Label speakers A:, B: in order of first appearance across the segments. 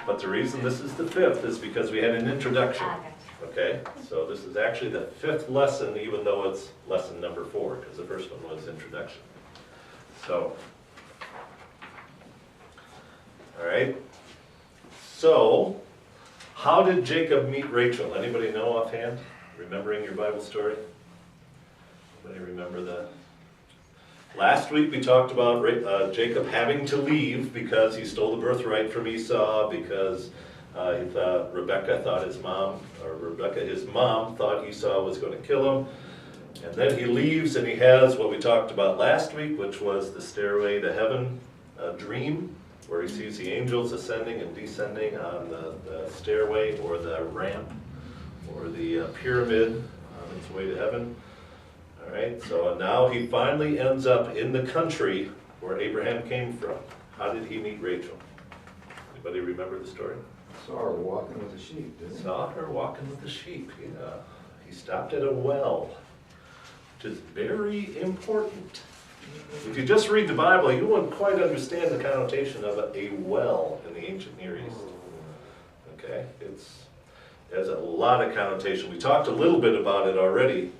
A: But the reason this is the fifth is because we had an introduction.
B: Ah, gotcha.
A: Okay, so this is actually the fifth lesson, even though it's lesson number 4, because the first one was introduction. So, all right. So, how did Jacob meet Rachel? Anybody know offhand? Remembering your Bible story? Anybody remember that? Last week we talked about Jacob having to leave because he stole the birthright from Esau, because Rebecca thought his mom, thought Esau was going to kill him. And then he leaves and he has what we talked about last week, which was the stairway to heaven dream, where he sees the angels ascending and descending on the stairway or the ramp or the pyramid on its way to heaven. All right, so now he finally ends up in the country where Abraham came from. How did he meet Rachel? Anybody remember the story?
C: Saw her walking with the sheep, didn't he?
A: Saw her walking with the sheep, yeah. He stopped at a well, which is very important. If you just read the Bible, you wouldn't quite understand the connotation of a well in the ancient Near East. Okay, it has a lot of connotation. We talked a little bit about it already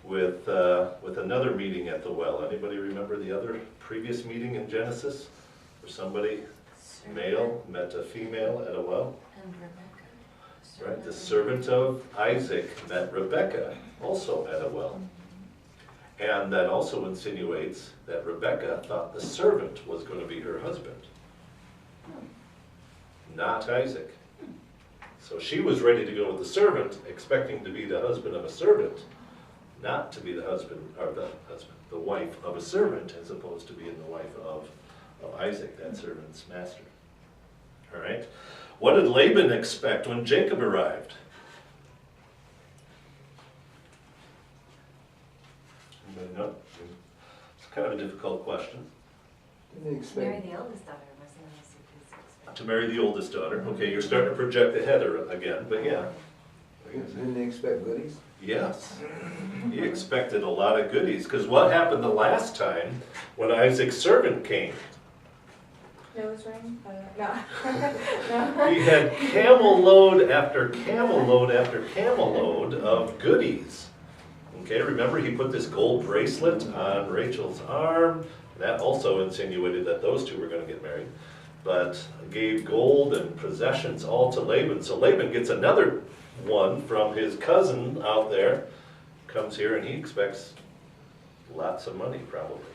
A: with another meeting at the well. Anybody remember the other previous meeting in Genesis, where somebody, male, met a female at a well?
B: And Rebecca.
A: Right, the servant of Isaac met Rebecca also at a well. And that also insinuates that Rebecca thought the servant was going to be her husband, not Isaac. So she was ready to go with the servant, expecting to be the husband of a servant, not to be the the wife of a servant, as opposed to being the wife of Isaac, that servant's master. All right. What did Laban expect when Jacob arrived? Anybody know? It's kind of a difficult question.
C: Didn't he
B: Marry
C: expect,
B: the eldest daughter, wasn't it?
A: To marry the oldest daughter. Okay, you're starting to project ahead again, but yeah.
C: didn't he expect goodies?
A: Yes. He expected a lot of goodies, because what happened the last time when Isaac's servant came?
D: Nose ring? No.
A: He had camel load after camel load after camel load of goodies. Okay, remember he put this gold bracelet on Rachel's arm. That also insinuated that those two were going to get married. But gave gold and possessions all to Laban. So Laban gets another one from his cousin out there. Comes here and he expects lots of money probably.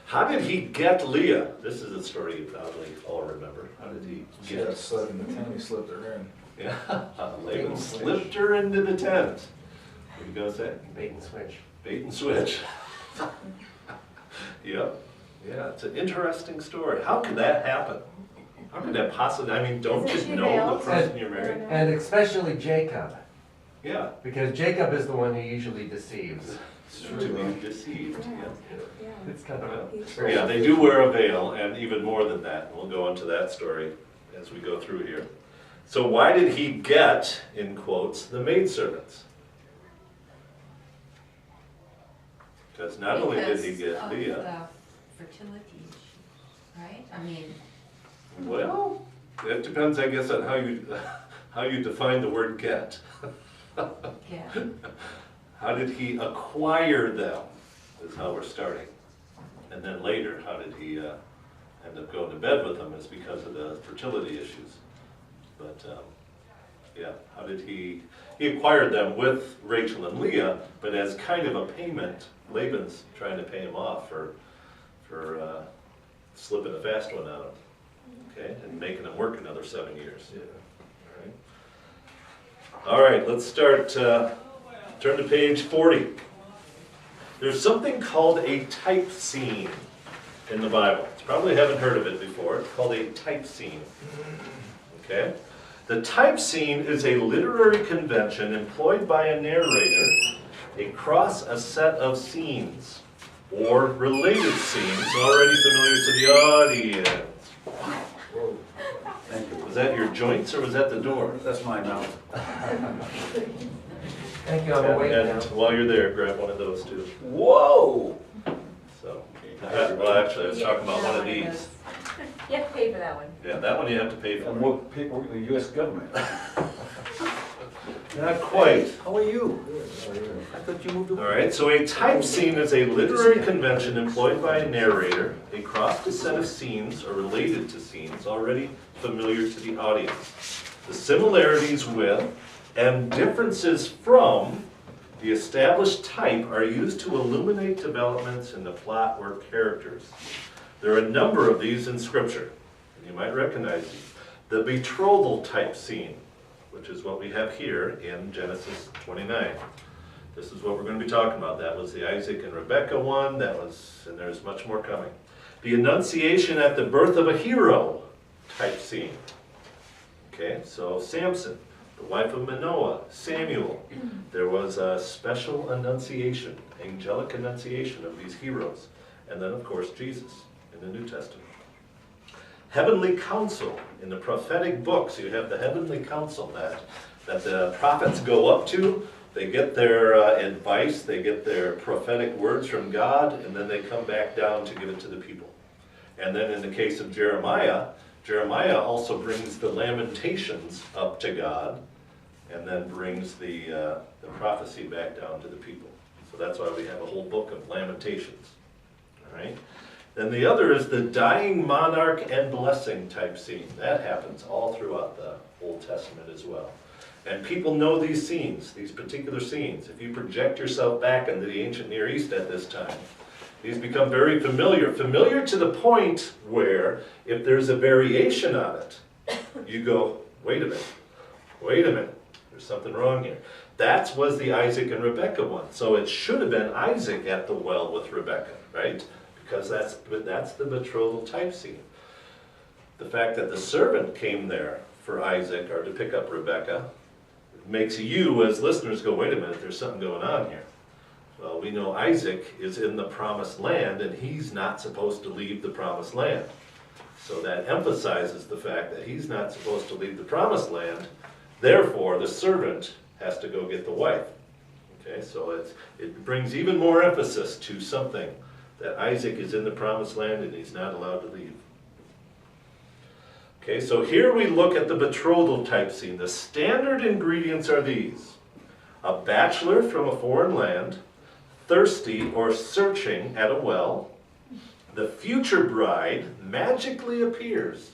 A: How did he get Leah? This is a story you probably all remember. How did he
E: She
A: get
E: got slept in the tent, he slipped her in.
A: Yeah, Laban slipped her into the tent. What are you going to say?
F: Bait and switch.
A: Bait and switch. Yep. Yeah, it's an interesting story. How could that happen? How could that possibly, I mean, don't
D: Isn't
A: you
D: she
A: know the
D: veiled?
A: person you're marrying?
F: And especially Jacob,
A: Yeah,
F: because Jacob is the one who usually deceives.
A: it's true to be deceived, yeah.
D: Yeah.
F: It's kind of a...
D: He's
A: Yeah, they do wear a veil, and even more than that. We'll go into that story as we go through here. So why did he get, in quotes, the maidservants? Because not only did he get Leah,
B: Because of the fertility issue, right? I mean,
A: well, it depends, I guess, on how you define the word get.
B: yeah.
A: How did he acquire them, is how we're starting. And then later, how did he end up going to bed with them is because of the fertility issues. But yeah, how did he acquired them with Rachel and Leah, but as kind of a payment. Laban's trying to pay him off for slipping a fast one on him, okay, and making him work another 7 years. Yeah. All right, let's start, turn to page 40. There's something called a type scene in the Bible. You probably haven't heard of it before. It's called a type scene. Okay? The type scene is a literary convention employed by a narrator across a set of scenes or related scenes already familiar to the audience.
E: Whoa.
C: Thank you.
A: Was that your joints or was that the door?
E: That's my mouth.
F: Thank you, I'm awake
A: And
F: now.
A: while you're there, grab one of those too. Whoa! So, well, actually, I was talking about one of these.
D: You have to pay for that one.
A: Yeah, that one you have to pay
G: And
A: for.
G: more paperwork than the US government.
A: Not quite.
G: How are you?
C: Good, how are you?
G: I thought you moved away.
A: All right, so a type scene is a literary convention employed by a narrator across a set of scenes or related to scenes already familiar to the audience. The similarities with and differences from the established type are used to illuminate developments in the plot or characters. There are a number of these in Scripture, and you might recognize these. The betrothal type scene, which is what we have here in Genesis 29. This is what we're going to be talking about. That was the Isaac and Rebekah one. And there's much more coming. The Annunciation at the birth of a hero type scene. Okay, so Samson, the wife of Manoah, Samuel. There was a special annunciation, angelic annunciation of these heroes. And then, of course, Jesus in the New Testament. Heavenly counsel. In the prophetic books, you have the heavenly counsel that the prophets go up to. They get their advice, they get their prophetic words from God, and then they come back down to give it to the people. And then in the case of Jeremiah, Jeremiah also brings the lamentations up to God, and then brings the prophecy back down to the people. So that's why we have a whole book of lamentations. All right? Then the other is the dying monarch and blessing type scene. That happens all throughout the Old Testament as well. And people know these scenes, these particular scenes. If you project yourself back into the ancient Near East at this time, these become very familiar. Familiar to the point where if there's a variation on it, you go, wait a minute, there's something wrong here. That was the Isaac and Rebekah one. So it should have been Isaac at the well with Rebekah, right? Because that's the betrothal type scene. The fact that the servant came there for Isaac or to pick up Rebekah makes you as listeners go, wait a minute, there's something going on here. Well, we know Isaac is in the promised land and he's not supposed to leave the promised land. So that emphasizes the fact that he's not supposed to leave the promised land. Therefore, the servant has to go get the wife. Okay, so it brings even more emphasis to something that Isaac is in the promised land and he's not allowed to leave. Okay, so here we look at the betrothal type scene. The standard ingredients are these. A bachelor from a foreign land, thirsty or searching at a well. The future bride magically appears.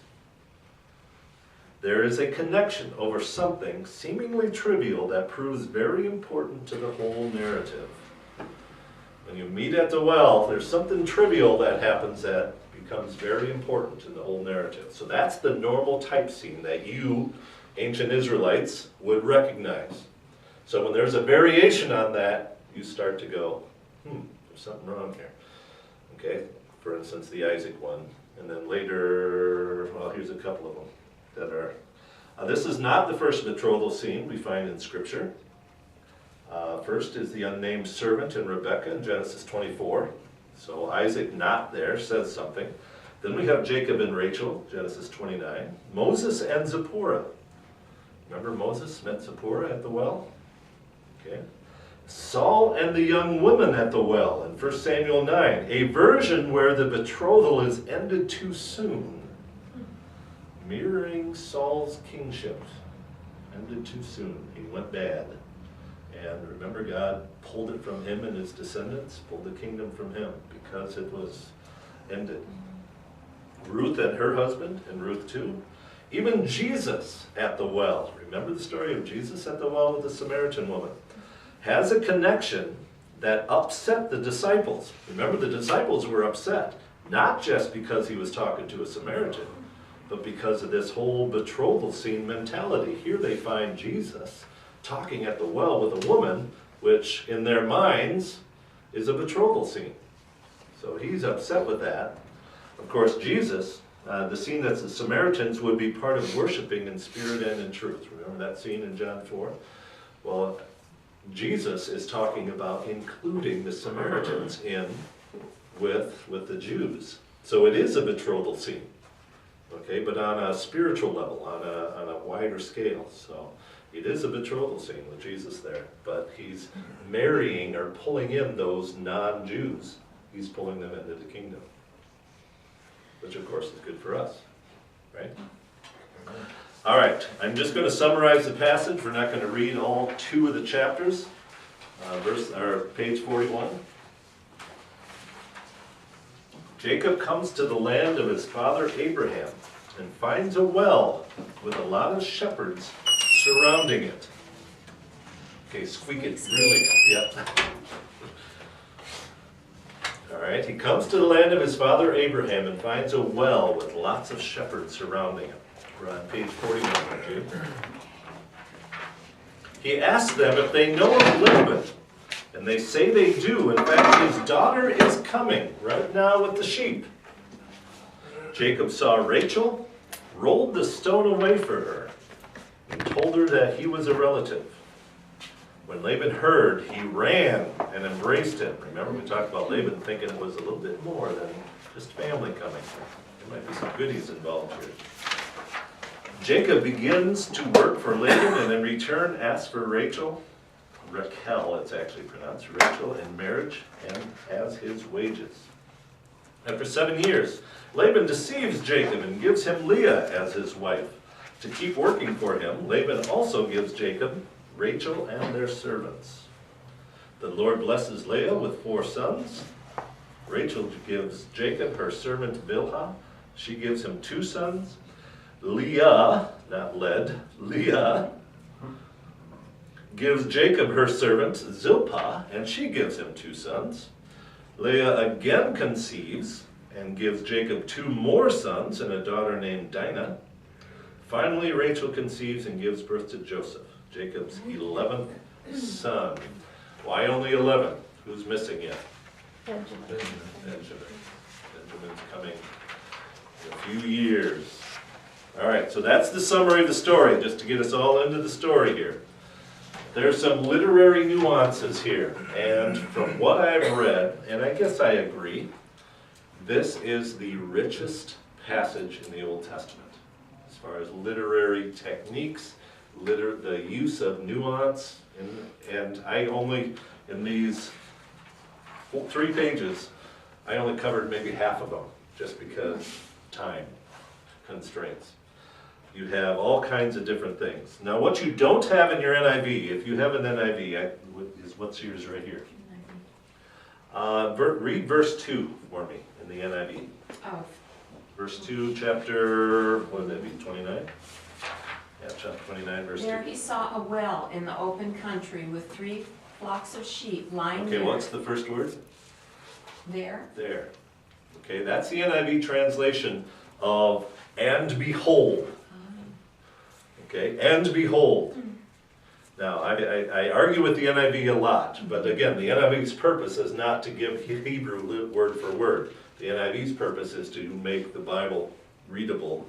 A: There is a connection over something seemingly trivial that proves very important to the whole narrative. When you meet at the well, there's something trivial that happens that becomes very important in the whole narrative. So that's the normal type scene that you, ancient Israelites, would recognize. So when there's a variation on that, you start to go, there's something wrong here. Okay, for instance, the Isaac one. And then later, well, here's a couple of them that are, this is not the first betrothal scene we find in Scripture. First is the unnamed servant in Rebekah in Genesis 24. So Isaac not there says something. Then we have Jacob and Rachel, Genesis 29. Moses and Zipporah. Remember Moses met Zipporah at the well? Okay. Saul and the young woman at the well in 1 Samuel 9. A version where the betrothal is ended too soon. Mirroring Saul's kingship. Ended too soon. He went bad. And remember, God pulled it from him and his descendants, pulled the kingdom from him because it was ended. Ruth and her husband in Ruth 2. Even Jesus at the well. Remember the story of Jesus at the well with the Samaritan woman. Has a connection that upset the disciples. Remember, the disciples were upset, not just because he was talking to a Samaritan, but because of this whole betrothal scene mentality. Here they find Jesus talking at the well with a woman, which in their minds is a betrothal scene. So he's upset with that. Of course, Jesus, the scene that the Samaritans would be part of worshiping in spirit and in truth. Remember that scene in John 4? Well, Jesus is talking about including the Samaritans in with the Jews. So it is a betrothal scene, okay, but on a spiritual level, on a wider scale. So it is a betrothal scene with Jesus there, but he's marrying or pulling in those non-Jews. He's pulling them into the kingdom. which of course is good for us, right? All right, I'm just going to summarize the passage. We're not going to read all 2 of the chapters. Page 41. Jacob comes to the land of his father Abraham and finds a well with a lot of shepherds surrounding it. Okay, squeak it really, yeah. All right, he comes to the land of his father Abraham and finds a well with lots of shepherds surrounding him. We're on page 41, aren't you? He asks them if they know of Laban, and they say they do. In fact, his daughter is coming right now with the sheep. Jacob saw Rachel, rolled the stone away for her, and told her that he was a relative. When Laban heard, he ran and embraced him. Remember, we talked about Laban thinking it was a little bit more than just family coming. There might be some goodies involved here. Jacob begins to work for Laban and in return asks for Raquel, it's actually pronounced Rachel, in marriage and as his wages. After 7 years, Laban deceives Jacob and gives him Leah as his wife. To keep working for him, Laban also gives Jacob Rachel and their servants. The Lord blesses Leah with 4 sons. Rachel gives Jacob her servant Bilhah. She gives him 2 sons. Leah, not led, Leah gives Jacob her servant Zilpah, and she gives him 2 sons. Leah again conceives and gives Jacob 2 more sons and a daughter named Dinah. Finally, Rachel conceives and gives birth to Joseph, Jacob's 11th son. Why only 11? Who's missing yet?
D: Benjamin.
A: Benjamin's coming in a few years. All right, so that's the summary of the story, just to get us all into the story here. There's some literary nuances here, and from what I've read, and I guess I agree, this is the richest passage in the Old Testament as far as literary techniques, the use of nuance, and I only, in these 3 pages, I only covered maybe half of them, just because time constraints. You have all kinds of different things. Now what you don't have in your NIV, if you have an NIV, what's yours right here? Read verse 2 for me in the NIV.
B: Oh,
A: Verse 2, chapter, what would that be, 29? Yeah, chapter 29, verse 2.
B: there he saw a well in the open country with 3 flocks of sheep lying
A: Okay,
B: near
A: what's the first word?
B: there.
A: There. Okay, that's the NIV translation of "and behold." Okay, and behold. Now, I argue with the NIV a lot, but again, the NIV's purpose is not to give Hebrew word for word. The NIV's purpose is to make the Bible readable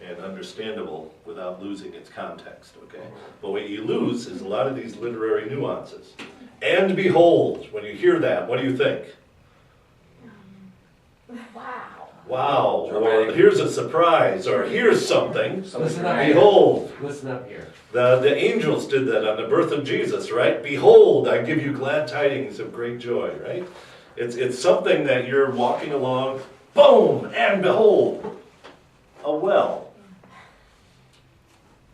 A: and understandable without losing its context, okay? But what you lose is a lot of these literary nuances. And behold, when you hear that, what do you think?
D: Wow.
A: Wow, or here's a surprise, or here's something.
F: Listen up here.
A: Behold.
F: Listen up here.
A: The angels did that on the birth of Jesus, right? Behold, I give you glad tidings of great joy, right? It's something that you're walking along, boom, and behold, a well.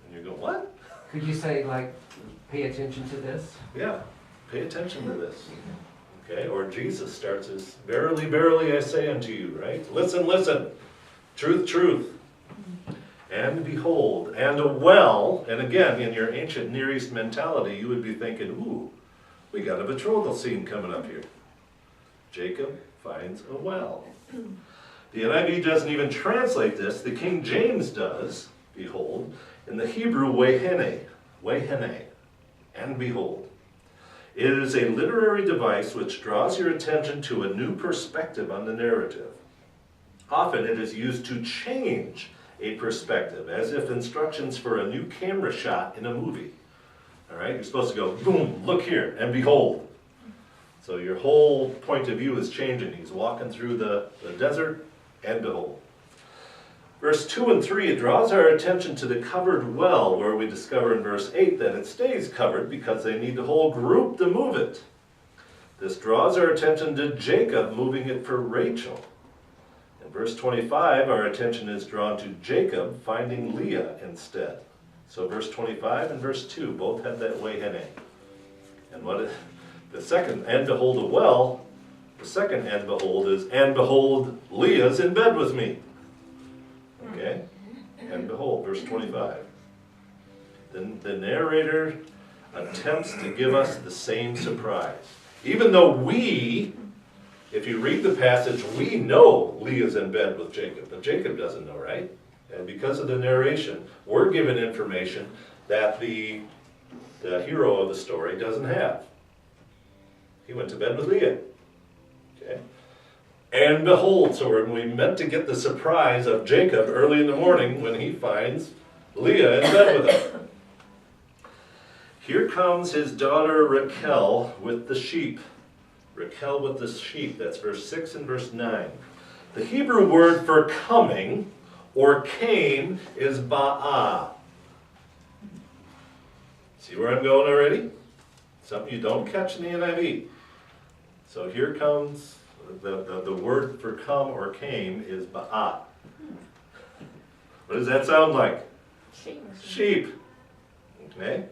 A: And you go, what?
F: Could you say, like, pay attention to this?
A: Yeah, pay attention to this. Okay, or Jesus starts as, verily, verily, I say unto you, right? Listen, listen, truth, truth. And behold, and a well, and again, in your ancient Near East mentality, you would be thinking, ooh, we got a betrothal scene coming up here. Jacob finds a well. The NIV doesn't even translate this, the King James does, behold, in the Hebrew, wehene, and behold. It is a literary device which draws your attention to a new perspective on the narrative. Often it is used to change a perspective, as if instructions for a new camera shot in a movie. All right, you're supposed to go, boom, look here, and behold. So your whole point of view is changing. He's walking through the desert, and behold. Verse 2 and 3, it draws our attention to the covered well, where we discover in verse 8 that it stays covered because they need the whole group to move it. This draws our attention to Jacob moving it for Rachel. In verse 25, our attention is drawn to Jacob finding Leah instead. So verse 25 and verse 2 both have that way heading. And what is the second, and behold a well, the second and behold is, and behold, Leah's in bed with me. Okay? And behold, verse 25. Then the narrator attempts to give us the same surprise. Even though we, if you read the passage, we know Leah's in bed with Jacob, but Jacob doesn't know, right? And because of the narration, we're given information that the hero of the story doesn't have. He went to bed with Leah. Okay? And behold, so we meant to get the surprise of Jacob early in the morning when he finds Leah in bed with him. Here comes his daughter Raquel with the sheep. Raquel with the sheep, that's verse 6 and verse 9. The Hebrew word for coming or came is ba'ah. See where I'm going already? Something you don't catch in the NIV. So here comes, the word for come or came is ba'ah. What does that sound like?
D: Sheep.
A: Sheep. Okay?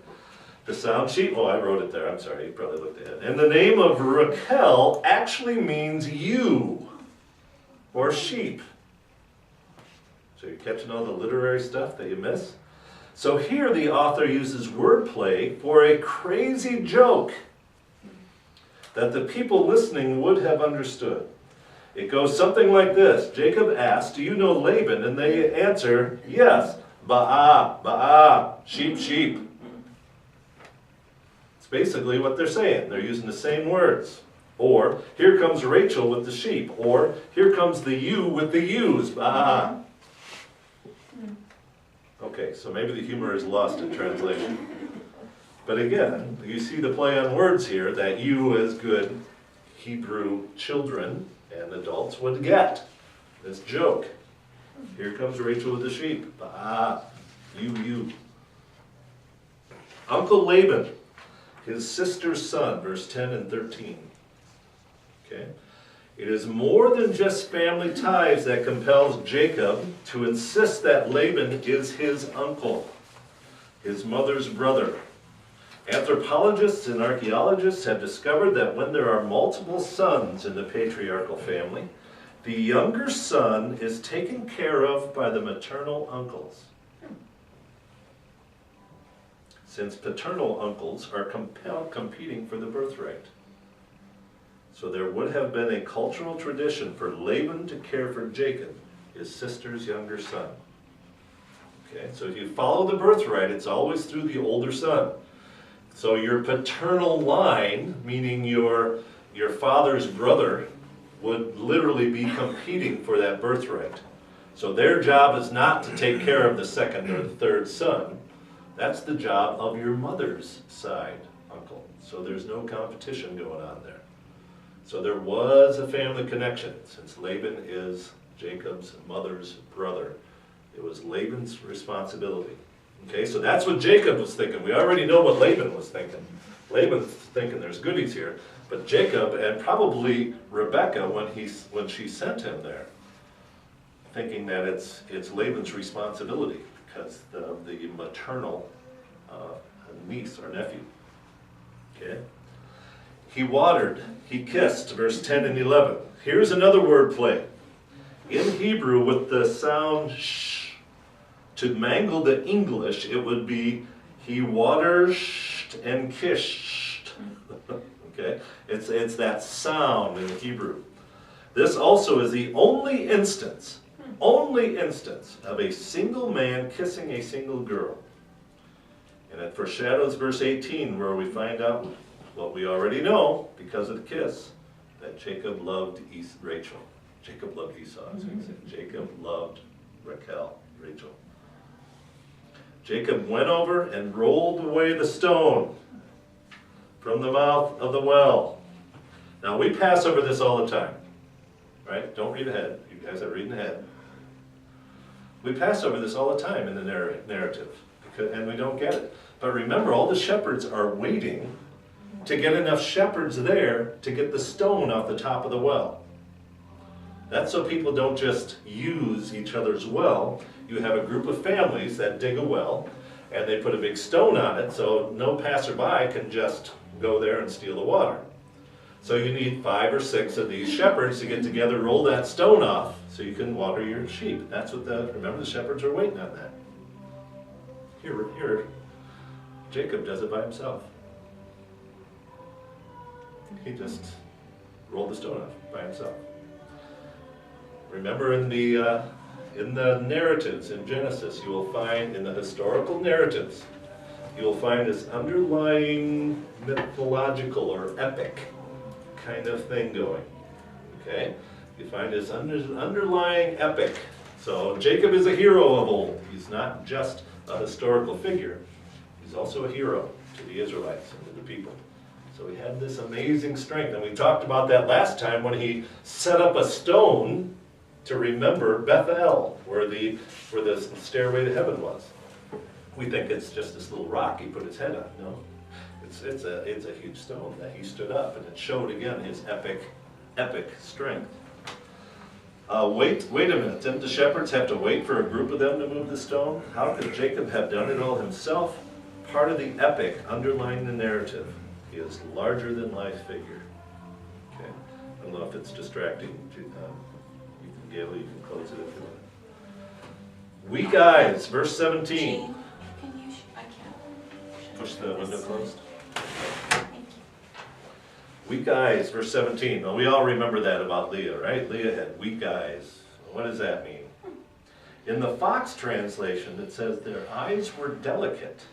A: The sound sheep, oh, I wrote it there, I'm sorry, you probably looked ahead. And the name of Raquel actually means ewe, or sheep. So you're catching all the literary stuff that you miss? So here the author uses wordplay for a crazy joke that the people listening would have understood. It goes something like this. Jacob asks, do you know Laban? And they answer, yes. Ba'ah, ba'ah, sheep, sheep. It's basically what they're saying. They're using the same words. Or, here comes Rachel with the sheep. Or, here comes the ewe with the ewes. Ba'ah. Okay, so maybe the humor is lost in translation. But again, you see the play on words here that you as good Hebrew children and adults would get. This joke. Here comes Rachel with the sheep. Ah, you. Uncle Laban, his sister's son, verse 10 and 13. Okay? It is more than just family ties that compels Jacob to insist that Laban is his uncle, his mother's brother. Anthropologists and archaeologists have discovered that when there are multiple sons in the patriarchal family, the younger son is taken care of by the maternal uncles, since paternal uncles are competing for the birthright. So there would have been a cultural tradition for Laban to care for Jacob, his sister's younger son. Okay, so if you follow the birthright, it's always through the older son. So your paternal line, meaning your father's brother, would literally be competing for that birthright. So their job is not to take care of the second or the third son. That's the job of your mother's side uncle. So there's no competition going on there. So there was a family connection. Since Laban is Jacob's mother's brother, it was Laban's responsibility. Okay, so that's what Jacob was thinking. We already know what Laban was thinking. Laban's thinking there's goodies here. But Jacob, and probably Rebekah, when she sent him there, thinking that it's Laban's responsibility because of the maternal niece or nephew. Okay? He watered, he kissed, verse 10 and 11. Here's another word play. In Hebrew, with the sound sh, to mangle the English, it would be he watered and kissed. Okay? It's that sound in Hebrew. This also is the only instance of a single man kissing a single girl. And it foreshadows verse 18, where we find out what we already know because of the kiss, that Jacob loved Rachel. Jacob loved Esau. Jacob loved Rachel. Jacob went over and rolled away the stone from the mouth of the well. Now we pass over this all the time, right? Don't read ahead. You guys are reading ahead. We pass over this all the time in the narrative, and we don't get it. But remember, all the shepherds are waiting to get enough shepherds there to get the stone off the top of the well. That's so people don't just use each other's well. You have a group of families that dig a well, and they put a big stone on it so no passerby can just go there and steal the water. So you need 5 or 6 of these shepherds to get together, roll that stone off, so you can water your sheep. That's what remember the shepherds are waiting on that. Here, Jacob does it by himself. He just rolled the stone off by himself. Remember in the narratives in Genesis, you will find, in the historical narratives, you will find this underlying mythological or epic kind of thing going, okay? You find this underlying epic. So Jacob is a hero of old. He's not just a historical figure. He's also a hero to the Israelites and to the people. So he had this amazing strength. And we talked about that last time when he set up a stone to remember Bethel, where the stairway to heaven was. We think it's just this little rock he put his head on. No, it's a huge stone that he stood up, and it showed again his epic strength. Wait a minute. Didn't the shepherds have to wait for a group of them to move the stone? How could Jacob have done it all himself? Part of the epic underlying the narrative. He is larger than life figure. Okay. I don't know if it's distracting. Gail, you can close it if you want. Weak eyes, verse 17.
B: Jean, can you, I can't.
A: Push the window closed.
B: Thank you.
A: Weak eyes, verse 17. Well, we all remember that about Leah, right? Leah had weak eyes. What does that mean? In the Fox translation, it says their eyes were delicate.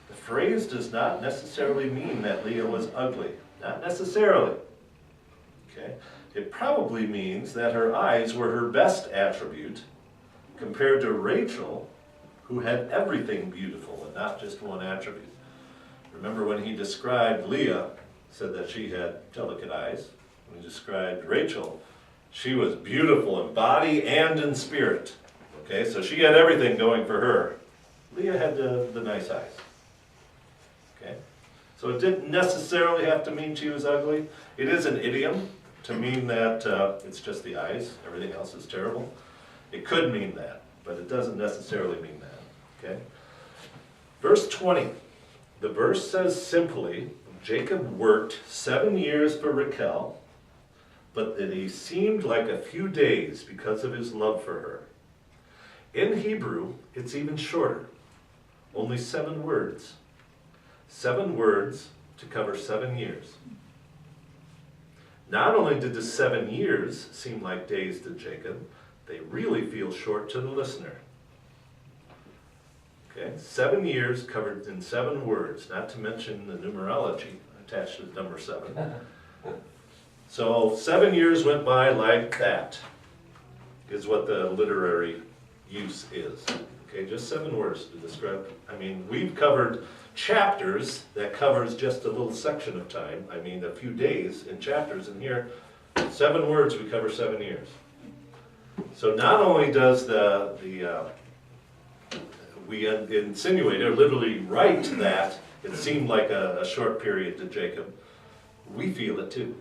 A: The phrase does not necessarily mean that Leah was ugly. Not necessarily. Okay? It probably means that her eyes were her best attribute compared to Rachel, who had everything beautiful and not just one attribute. Remember when he described Leah, said that she had delicate eyes. When he described Rachel, she was beautiful in body and in spirit. Okay, so she had everything going for her. Leah had the nice eyes. Okay, so it didn't necessarily have to mean she was ugly. It is an idiom to mean that it's just the eyes, everything else is terrible. It could mean that, but it doesn't necessarily mean that. Okay, verse 20. The verse says simply, Jacob worked 7 years for Rachel, but that he seemed like a few days because of his love for her. In Hebrew, it's even shorter, only 7 words. 7 words to cover 7 years. Not only did the 7 years seem like days to Jacob, they really feel short to the listener. Okay, 7 years covered in 7 words, not to mention the numerology attached to number 7. So 7 years went by like that, is what the literary use is. Okay, just 7 words to describe. I mean, we've covered chapters that covers just a little section of time. I mean, a few days in chapters, and here, 7 words, we cover 7 years. So not only does we insinuate or literally write that it seemed like a short period to Jacob, we feel it too.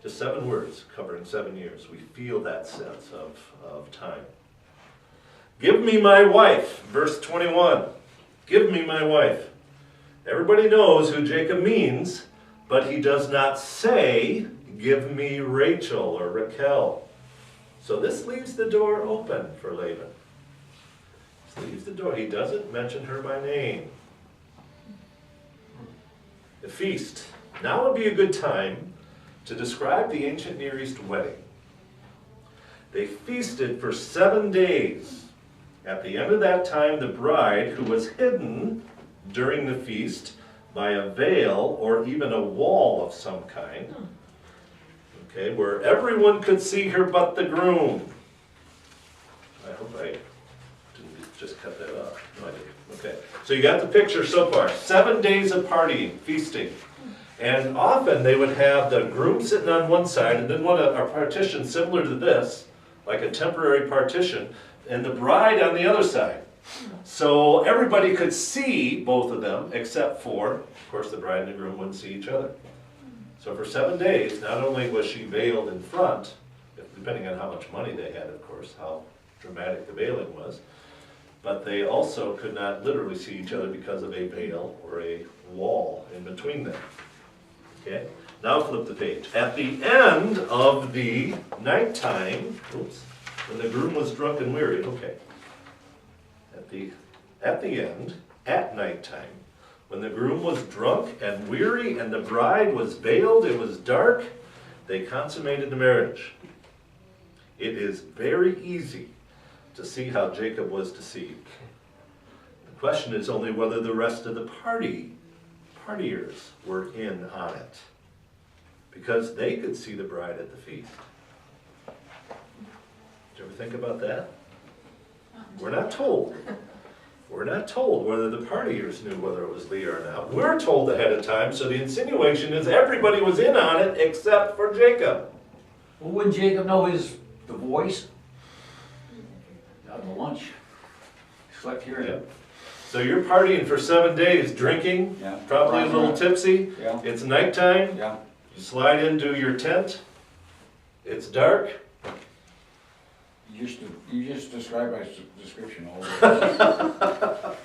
A: Just 7 words covering 7 years. We feel that sense of time. Give me my wife, verse 21. Give me my wife. Everybody knows who Jacob means, but he does not say, give me Rachel or Raquel. So this leaves the door open for Laban. This leaves the door. He doesn't mention her by name. The feast. Now would be a good time to describe the ancient Near East wedding. They feasted for 7 days. At the end of that time, the bride, who was hidden during the feast by a veil or even a wall of some kind, okay, where everyone could see her but the groom. I hope I didn't just cut that off. No, I didn't. Okay, so you got the picture so far. 7 days of partying, feasting. And often they would have the groom sitting on one side and then a partition similar to this, like a temporary partition, and the bride on the other side. So everybody could see both of them, except for, of course, the bride and the groom wouldn't see each other. So for 7 days, not only was she veiled in front, depending on how much money they had, of course, how dramatic the veiling was. But they also could not literally see each other because of a veil or a wall in between them. Okay? Now flip the page. At the end of the nighttime, oops, when the groom was drunk and weary, okay. At the end, at nighttime, when the groom was drunk and weary and the bride was veiled, it was dark, they consummated the marriage. It is very easy to see how Jacob was deceived. The question is only whether the rest of the partiers were in on it, because they could see the bride at the feast. Did you ever think about that? We're not told. We're not told whether the partiers knew whether it was Leah or not. We're told ahead of time, so the insinuation is everybody was in on it except for Jacob.
G: Well, wouldn't Jacob know the voice? Out to lunch. Slept here.
A: Yeah. So you're partying for 7 days, drinking,
G: Yeah.
A: probably a little tipsy.
G: Yeah.
A: It's nighttime.
G: Yeah.
A: You slide into your tent. It's dark.
G: You just described my description all the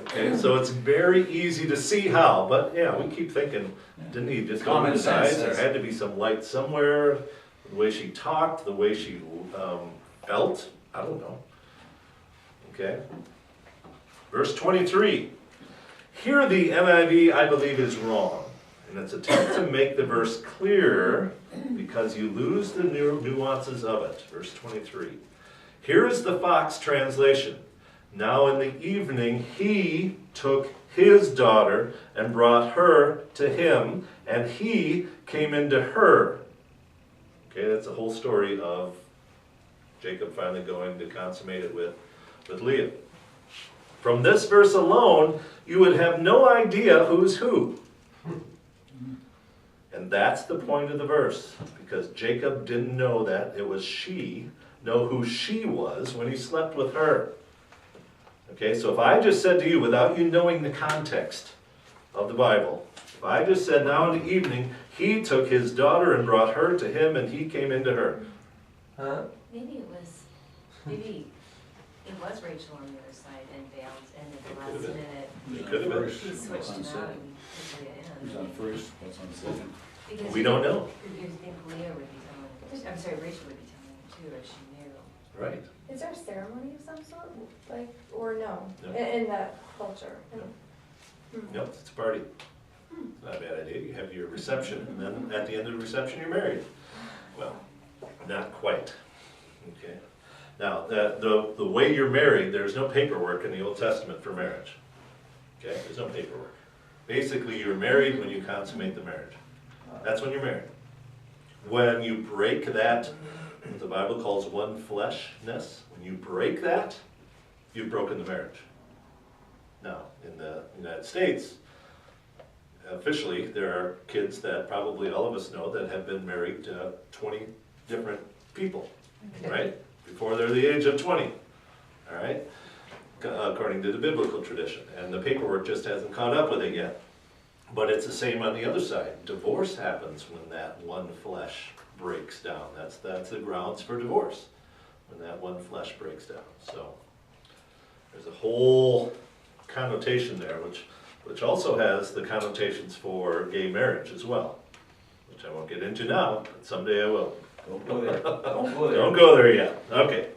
A: Okay, so it's very easy to see how, but yeah, we keep thinking, didn't he just go
G: Common
A: inside?
G: sense
A: There
G: says-
A: had to be some light somewhere, the way she talked, the way she felt, I don't know. Okay. Verse 23. Here the NIV, I believe, is wrong in its attempt to make the verse clearer because you lose the nuances of it. Verse 23. Here is the Fox translation. Now in the evening he took his daughter and brought her to him, and he came into her. Okay, that's the whole story of Jacob finally going to consummate it with Leah. From this verse alone, you would have no idea who's who. And that's the point of the verse, because Jacob didn't know that it was know who she was when he slept with her. Okay, so if I just said to you, without you knowing the context of the Bible, if I just said, now in the evening, he took his daughter and brought her to him, and he came into her.
F: Huh?
H: Maybe it was Rachel on the other side and veiled, and at the
A: It
H: last
A: could've been.
H: minute,
A: It could have been.
H: he switched
E: What's on
H: him out
E: second?
H: and put Leah in.
E: Who's on first, what's on second?
H: Because
A: We don't know.
H: You think Leah would be telling, I'm sorry, Rachel would be telling him too, if she knew.
A: Right.
D: Is there a ceremony of some sort, like, or no,
A: No.
D: in that culture?
A: No.
D: Hmm.
A: Nope, it's a party. Not a bad idea. You have your reception, and then at the end of the reception, you're married. Well, not quite. Okay. Now, the way you're married, there's no paperwork in the Old Testament for marriage. Okay, there's no paperwork. Basically, you're married when you consummate the marriage. That's when you're married. When you break that, what the Bible calls one fleshness, when you break that, you've broken the marriage. Now, in the United States, officially, there are kids that probably all of us know that have been married to 20 different people, right? Before they're the age of 20, all right? According to the biblical tradition. And the paperwork just hasn't caught up with it yet. But it's the same on the other side. Divorce happens when that one flesh breaks down. That's the grounds for divorce, when that one flesh breaks down. So there's a whole connotation there, which also has the connotations for gay marriage as well, which I won't get into now, but someday I will.
G: Don't go there. Don't go there.
A: Don't go there yet. Okay.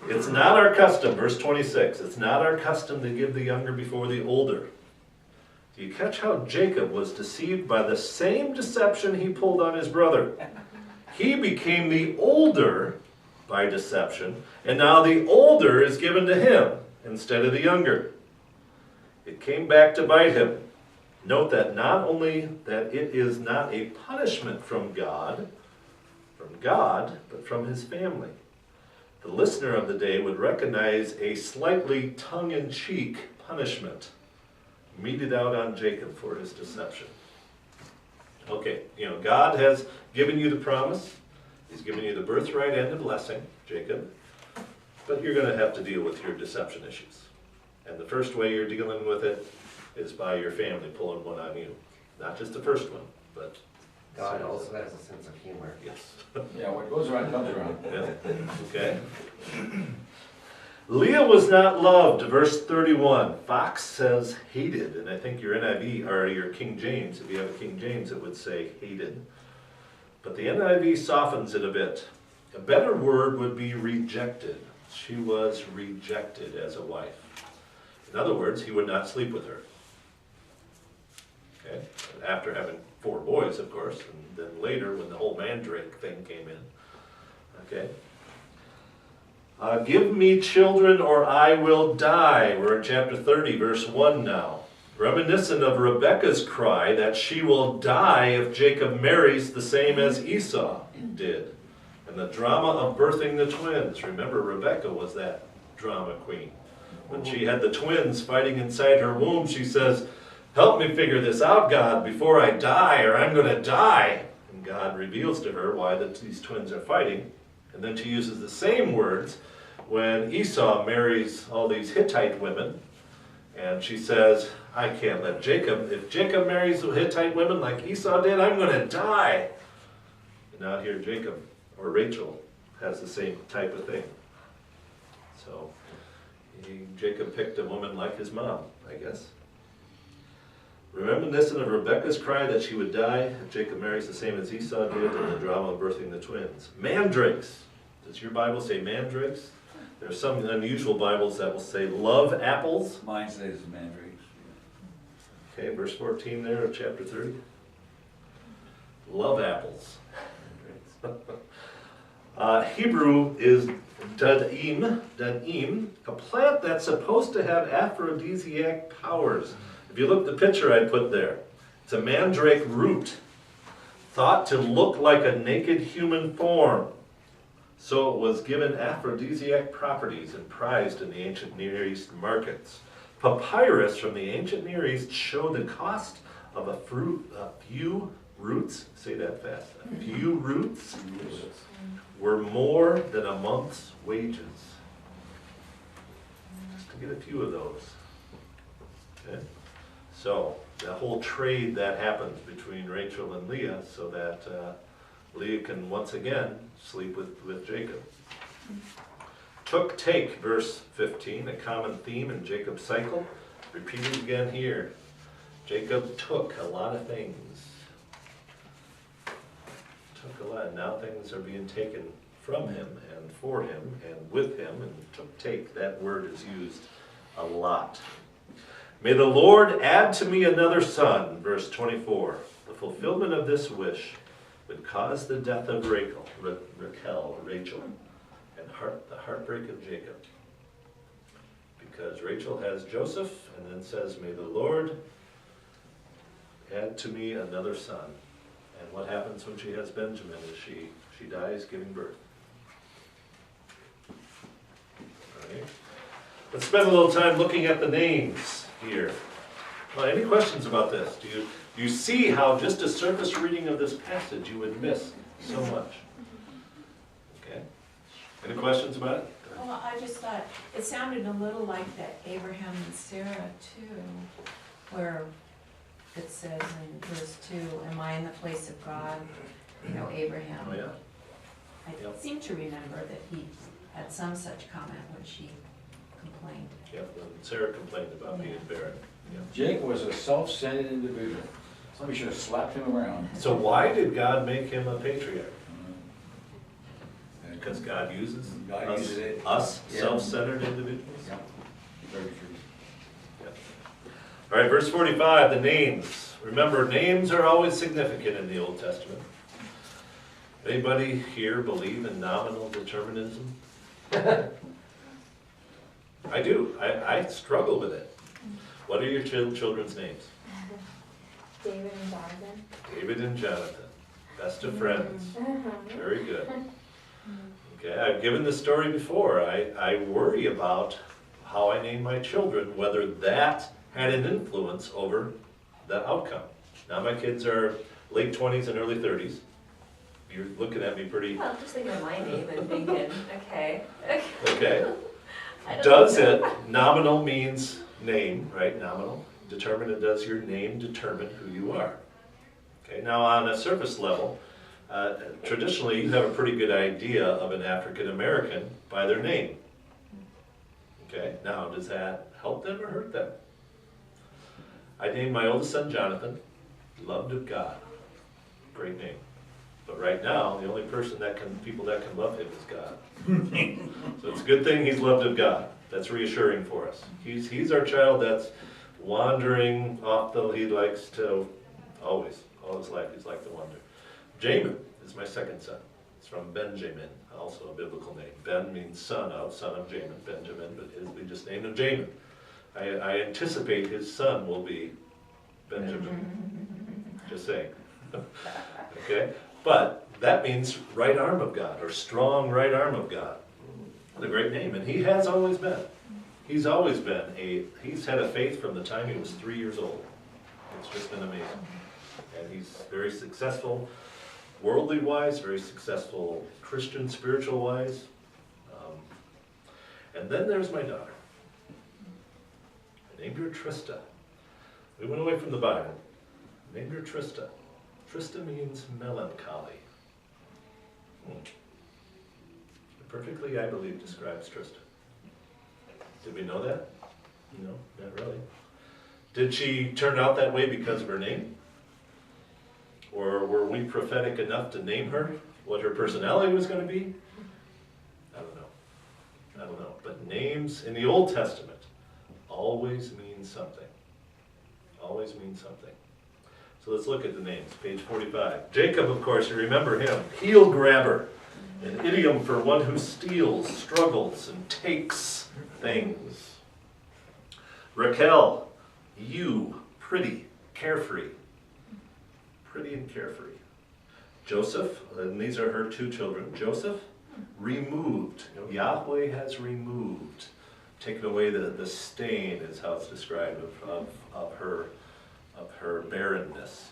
A: It's not our custom, verse 26, it's not our custom to give the younger before the older. Do you catch how Jacob was deceived by the same deception he pulled on his brother? He became the older by deception, and now the older is given to him instead of the younger. It came back to bite him. Note that not only that it is not a punishment from God, but from his family. The listener of the day would recognize a slightly tongue-in-cheek punishment meted out on Jacob for his deception. Okay, God has given you the promise. He's given you the birthright and the blessing, Jacob. But you're going to have to deal with your deception issues. And the first way you're dealing with it is by your family pulling one on you. Not just the first one, but
F: God also has a sense of humor.
A: Yes.
G: Yeah, what goes around comes around.
A: Yeah. Okay. Leah was not loved, verse 31. Fox says hated, and I think your NIV, or your King James, if you have a King James, it would say hated. But the NIV softens it a bit. A better word would be rejected. She was rejected as a wife. In other words, he would not sleep with her. Okay? After having 4 boys, of course, and then later when the whole mandrake thing came in. Okay? Give me children or I will die. We're in chapter 30, verse 1 now. Reminiscent of Rebekah's cry that she will die if Jacob marries the same as Esau did. And the drama of birthing the twins. Remember, Rebekah was that drama queen. When she had the twins fighting inside her womb, she says, help me figure this out, God, before I die, or I'm going to die. And God reveals to her why these twins are fighting. And then she uses the same words when Esau marries all these Hittite women. And she says, I can't let Jacob, if Jacob marries the Hittite women like Esau did, I'm going to die. And now here Jacob, or Rachel, has the same type of thing. So Jacob picked a woman like his mom, I guess. Reminiscent of Rebekah's cry that she would die if Jacob marries the same as Esau did in the drama of birthing the twins. Mandrakes. Does your Bible say mandrakes? There are some unusual Bibles that will say love apples.
G: Mine says mandrakes.
A: Okay, verse 14 there of chapter 30. Love apples. Hebrew is dadim, a plant that's supposed to have aphrodisiac powers. If you look at the picture I put there, it's a mandrake root, thought to look like a naked human form. So it was given aphrodisiac properties and prized in the ancient Near East markets. Papyrus from the ancient Near East show the cost of a few roots, say that fast, a few roots were more than a month's wages. Just to get a few of those. Okay? So, the whole trade that happens between Rachel and Leah so that Leah can once again sleep with Jacob. Take, verse 15, a common theme in Jacob's cycle. Repeated again here. Jacob took a lot of things. Took a lot. Now things are being taken from him and for him and with him. And take, that word is used a lot. May the Lord add to me another son, verse 24. The fulfillment of this wish would cause the death of Rachel, and the heartbreak of Jacob. Because Rachel has Joseph and then says, may the Lord add to me another son. And what happens when she has Benjamin is she dies giving birth. All right. Let's spend a little time looking at the names here. Well, any questions about this? Do you see how just a surface reading of this passage you would miss so much? Okay. Any questions about it?
B: Well, I just thought, it sounded a little like that Abraham and Sarah too, where it says in verse 2, am I in the place of God? You know, Abraham.
A: Oh, yeah.
B: I
A: Yep.
B: seem to remember that he had some such comment when she complained.
A: Yep, when Sarah complained about being barren. Yep.
G: Jake was a self-centered individual. Somebody should have slapped him around.
A: So why did God make him a patriarch? Because God uses
G: God
A: us,
G: uses it.
A: us
G: Yeah.
A: self-centered individuals?
G: Yeah, very true.
A: Yep. All right, verse 45, the names. Remember, names are always significant in the Old Testament. Anybody here believe in nominal determinism? I do. I struggle with it. What are your children's names?
D: David and Jonathan.
A: David and Jonathan. Best of friends. Very good. Okay, I've given this story before. I worry about how I name my children, whether that had an influence over the outcome. Now my kids are late 20s and early 30s. You're looking at me pretty...
H: Well, I'm just thinking of my name and thinking, okay.
A: Okay.
H: I don't
A: Does
H: know.
A: it, nominal means name, right, nominal. Does your name determine who you are? Okay, now on a surface level, traditionally you have a pretty good idea of an African American by their name. Okay, now does that help them or hurt them? I named my oldest son Jonathan, loved of God. Great name. But right now, the only people that can love him is God. So it's a good thing he's loved of God. That's reassuring for us. He's our child that's wandering off he likes to, all his life, he's like to wander. Jamin is my second son. It's from Benjamin, also a biblical name. Ben means son of Jamin, Benjamin, but we just named him Jamin. I anticipate his son will be Benjamin. Just saying. Okay? But that means right arm of God, or strong right arm of God. What a great name. And he has always been. He's always been he's had a faith from the time he was 3 years old. It's just been amazing. And he's very successful, worldly wise, very successful Christian, spiritual wise. And then there's my daughter. I named her Trista. We went away from the Bible. I named her Trista. Trista means melancholy. It perfectly, I believe, describes Trista. Did we know that? No, not really. Did she turn out that way because of her name? Or were we prophetic enough to name her what her personality was going to be? I don't know. But names in the Old Testament always mean something. Always mean something. So let's look at the names, page 45. Jacob, of course, you remember him. Heel grabber, an idiom for one who steals, struggles, and takes things. Raquel, you, pretty, carefree. Pretty and carefree. Joseph, and these are her two children. Joseph, removed. Yahweh has removed. Taken away the stain is how it's described of her barrenness.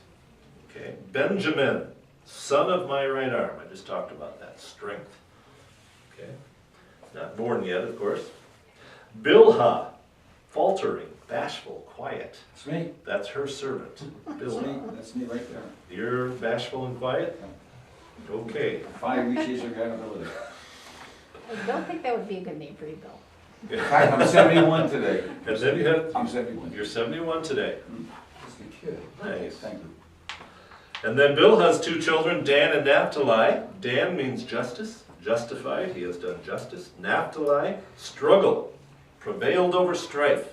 A: Okay. Benjamin, son of my right arm. I just talked about that. Strength. Okay. Not born yet, of course. Bilhah, faltering, bashful, quiet.
G: That's me.
A: That's her servant. Bilhah.
G: That's me right there.
A: You're bashful and quiet? Okay.
G: 5 reaches are accountability.
I: I don't think that would be a good name for you, Bill.
G: I'm 71 today.
A: And then you have,
G: I'm 71.
A: you're 71 today.
C: Just a kid.
A: Nice.
G: Thank you.
A: And then Bill has two children, Dan and Naphtali. Dan means justice, justified, he has done justice. Naphtali, struggle, prevailed over strife.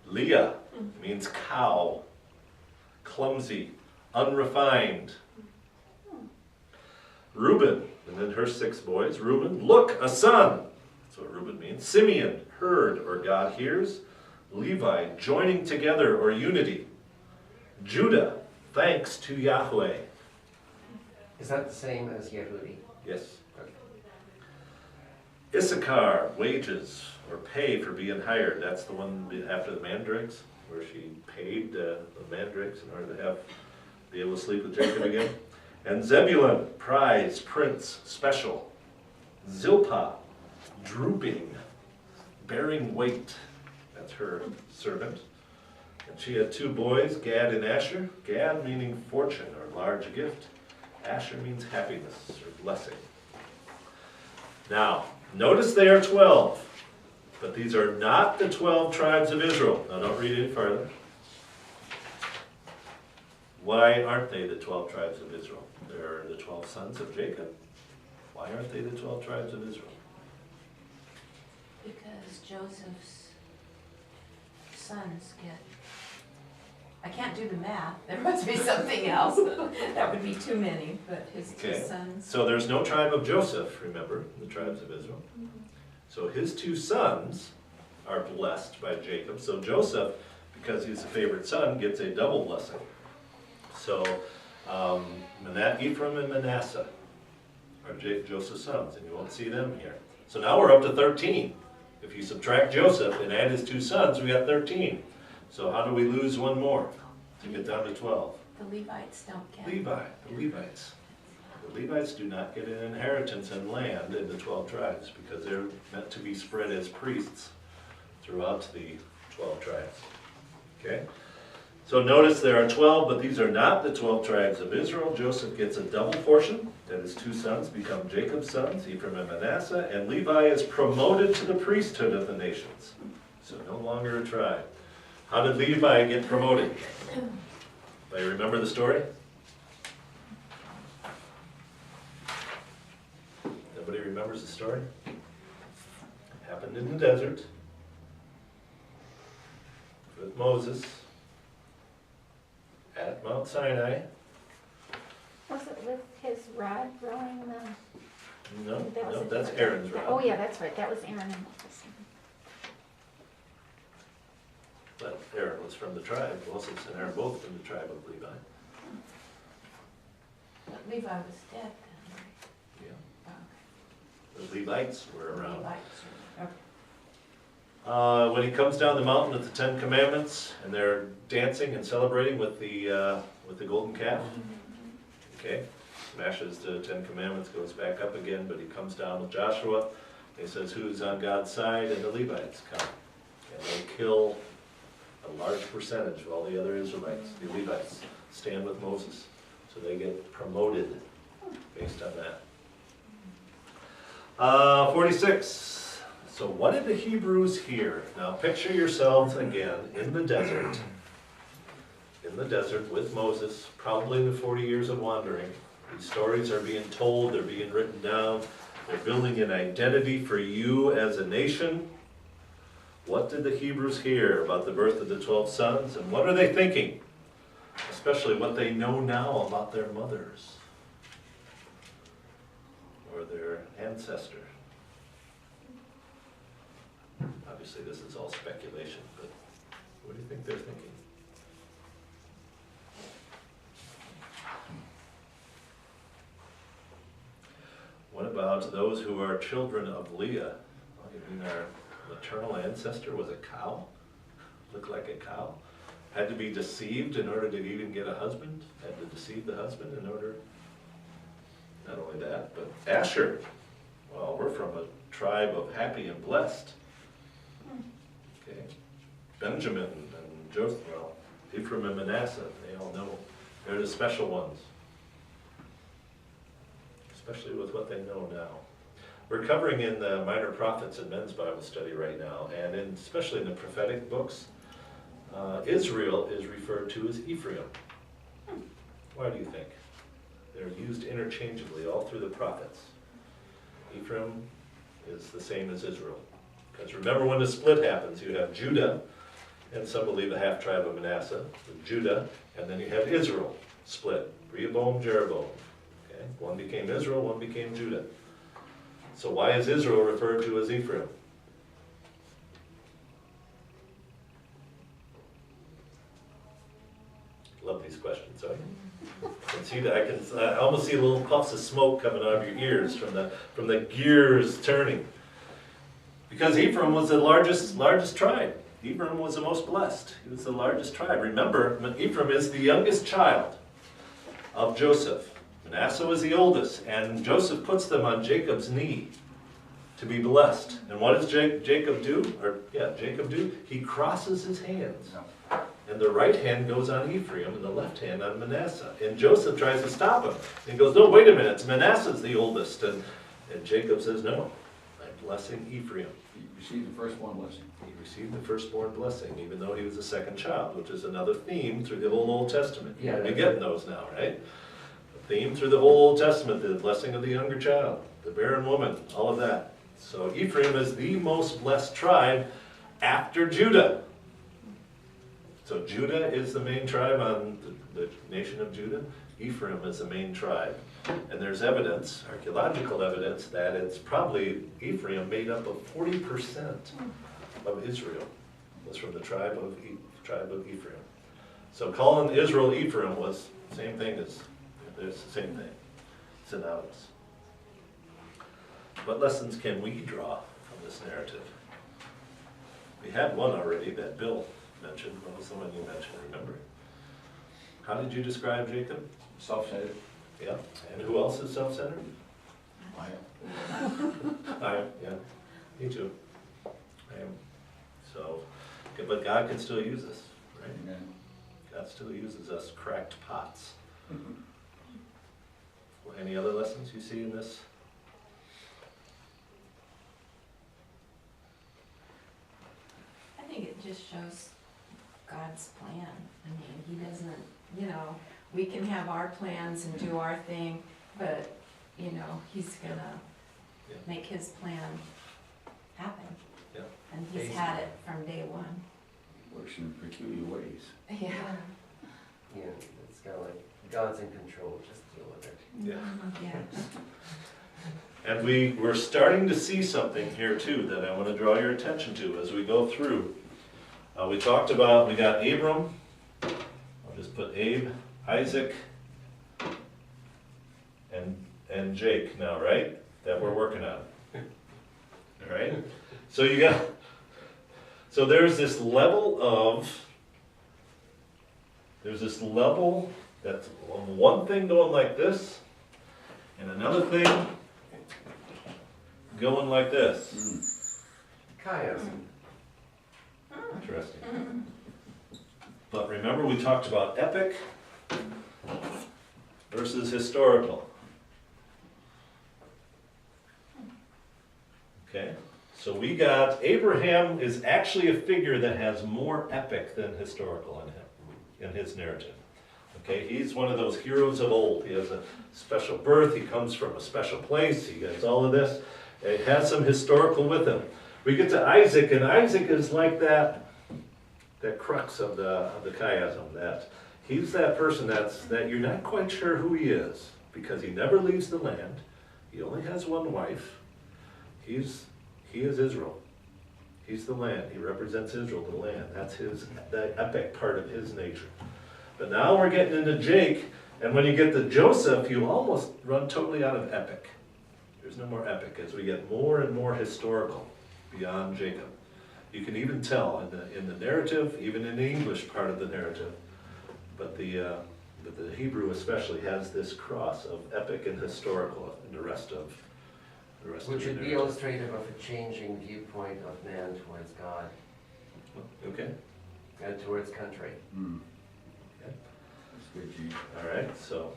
A: Leah means cow, clumsy, unrefined. Reuben, and then her 6 boys. Reuben, look, a son. That's what Reuben means. Simeon, heard or God hears. Levi, joining together or unity. Judah, thanks to Yahweh.
F: Is that the same as Yehudi?
A: Yes.
F: Okay.
A: Issachar, wages or pay for being hired. That's the one after the mandrakes, where she paid the mandrakes in order to be able to sleep with Jacob again. And Zebulun, prize, prince, special. Zilpah, drooping, bearing weight. That's her servant. And she had 2 boys, Gad and Asher. Gad meaning fortune or large gift. Asher means happiness or blessing. Now, notice they are 12, but these are not the 12 tribes of Israel. Now don't read any further. Why aren't they the 12 tribes of Israel? They're the 12 sons of Jacob. Why aren't they the 12 tribes of Israel?
B: Because Joseph's sons get, I can't do the math, there must be something else. That would be too many, but his 2
A: Okay.
B: sons.
A: So there's no tribe of Joseph, remember, the tribes of Israel. So his 2 sons are blessed by Jacob. So Joseph, because he's the favorite son, gets a double blessing. So Ephraim and Manasseh are Joseph's sons, and you won't see them here. So now we're up to 13. If you subtract Joseph and add his 2 sons, we got 13. So how do we lose 1 more to get down to 12?
B: The Levites don't get.
A: The Levites. The Levites do not get an inheritance in land in the 12 tribes because they're meant to be spread as priests throughout the 12 tribes. Okay? So notice there are 12, but these are not the 12 tribes of Israel. Joseph gets a double portion, that his two sons become Jacob's sons, Ephraim and Manasseh, and Levi is promoted to the priesthood of the nations. So no longer a tribe. How did Levi get promoted? Anybody remember the story? Nobody remembers the story? Happened in the desert with Moses at Mount Sinai.
I: Was it with his rod growing the?
A: No,
I: that was
A: no,
I: it.
A: that's Aaron's rod.
I: Oh, yeah, that's right, that was Aaron and Moses.
A: But Aaron was from the tribe, Moses and Aaron both from the tribe of Levi.
B: But Levi was dead then,
A: Yeah.
B: right?
A: The Levites were
B: Okay.
A: around.
B: Levites, okay.
A: When he comes down the mountain with the 10 Commandments, and they're dancing and celebrating with the golden calf, okay, smashes the 10 Commandments, goes back up again, but he comes down with Joshua. He says, who's on God's side? And the Levites come. And they kill a large percentage of all the other Israelites. The Levites stand with Moses. So they get promoted based on that. 46. So what did the Hebrews hear? Now picture yourselves again in the desert. In the desert with Moses, probably in the 40 years of wandering. These stories are being told, they're being written down. They're building an identity for you as a nation. What did the Hebrews hear about the birth of the 12 sons? And what are they thinking? Especially what they know now about their mothers or their ancestor. Obviously this is all speculation, but what do you think they're thinking? What about those who are children of Leah? Oh, you mean our maternal ancestor was a cow? Looked like a cow? Had to be deceived in order to even get a husband? Had to deceive the husband in order, not only that, but Asher. Well, we're from a tribe of happy and blessed. Okay. Benjamin and Joseph, well, Ephraim and Manasseh, they all know. They're the special ones. Especially with what they know now. We're covering in the Minor Prophets and Men's Bible Study right now, and especially in the prophetic books, Israel is referred to as Ephraim. Why do you think? They're used interchangeably all through the prophets. Ephraim is the same as Israel. Because remember when the split happens, you have Judah, and some believe a half-tribe of Manasseh, with Judah, and then you have Israel split, Rehoboam, Jeroboam. Okay? One became Israel, one became Judah. So why is Israel referred to as Ephraim? Love these questions, don't you? I can see that. I almost see little puffs of smoke coming out of your ears from the gears turning. Because Ephraim was the largest tribe. Ephraim was the most blessed. He was the largest tribe. Remember, Ephraim is the youngest child of Joseph. Manasseh was the oldest, and Joseph puts them on Jacob's knee to be blessed. And what does Jacob do? He crosses his hands. And the right hand goes on Ephraim and the left hand on Manasseh. And Joseph tries to stop him. And he goes, no, wait a minute, it's Manasseh's the oldest. And Jacob says, no, I'm blessing Ephraim.
G: He received the firstborn blessing.
A: He received the firstborn blessing, even though he was the second child, which is another theme through the whole Old Testament.
F: Yeah,
A: We're getting those now, right? The theme through the whole Old Testament, the blessing of the younger child, the barren woman, all of that. So Ephraim is the most blessed tribe after Judah. So Judah is the main tribe on the nation of Judah. Ephraim is the main tribe. And there's evidence, archaeological evidence, that it's probably Ephraim made up of 40% of Israel was from the tribe of Ephraim. So calling Israel Ephraim was the same thing as, it's the same thing, synonymous. What lessons can we draw from this narrative? We had one already that Bill mentioned. What was the one you mentioned, remember? How did you describe Jacob?
G: Self-centered.
A: Yeah, and who else is self-centered?
G: I am.
A: I am, yeah, me too. I am. So, okay, but God can still use us, right?
G: Amen.
A: God still uses us cracked pots. Well, any other lessons you see in this?
B: I think it just shows God's plan. I mean, he doesn't, you know, we can have our plans and do our thing, but, you know, he's gonna
A: Yeah.
B: make his plan happen.
A: Yeah.
B: And he's
F: Basically.
B: had it from day one.
C: Works in peculiar ways.
B: Yeah.
F: Yeah, it's kind of like, God's in control, just deal with it.
A: Yeah.
B: Yeah.
A: And we're starting to see something here too that I want to draw your attention to as we go through. We talked about, we got Abram, I'll just put Abe, Isaac, and Jake now, right? That we're working on. All right? So so there's this level that's one thing going like this, and another thing going like this.
F: Chiasm.
A: Interesting. But remember we talked about epic versus historical. Okay, so we got Abraham is actually a figure that has more epic than historical in him, in his narrative. Okay, he's one of those heroes of old. He has a special birth, he comes from a special place, he gets all of this. It has some historical with him. We get to Isaac, and Isaac is like that crux of the chiasm, that he's that person that you're not quite sure who he is, because he never leaves the land. He only has one wife. He is Israel. He's the land. He represents Israel, the land. That's the epic part of his nature. But now we're getting into Jake, and when you get to Joseph, you almost run totally out of epic. There's no more epic as we get more and more historical beyond Jacob. You can even tell in the narrative, even in the English part of the narrative, but the Hebrew especially has this cross of epic and historical in the rest of
F: Which
A: the
F: would be
A: narrative.
F: illustrative of a changing viewpoint of man towards God
A: Okay,
F: and towards country.
A: Okay.
C: That's good, Gene.
A: all right, so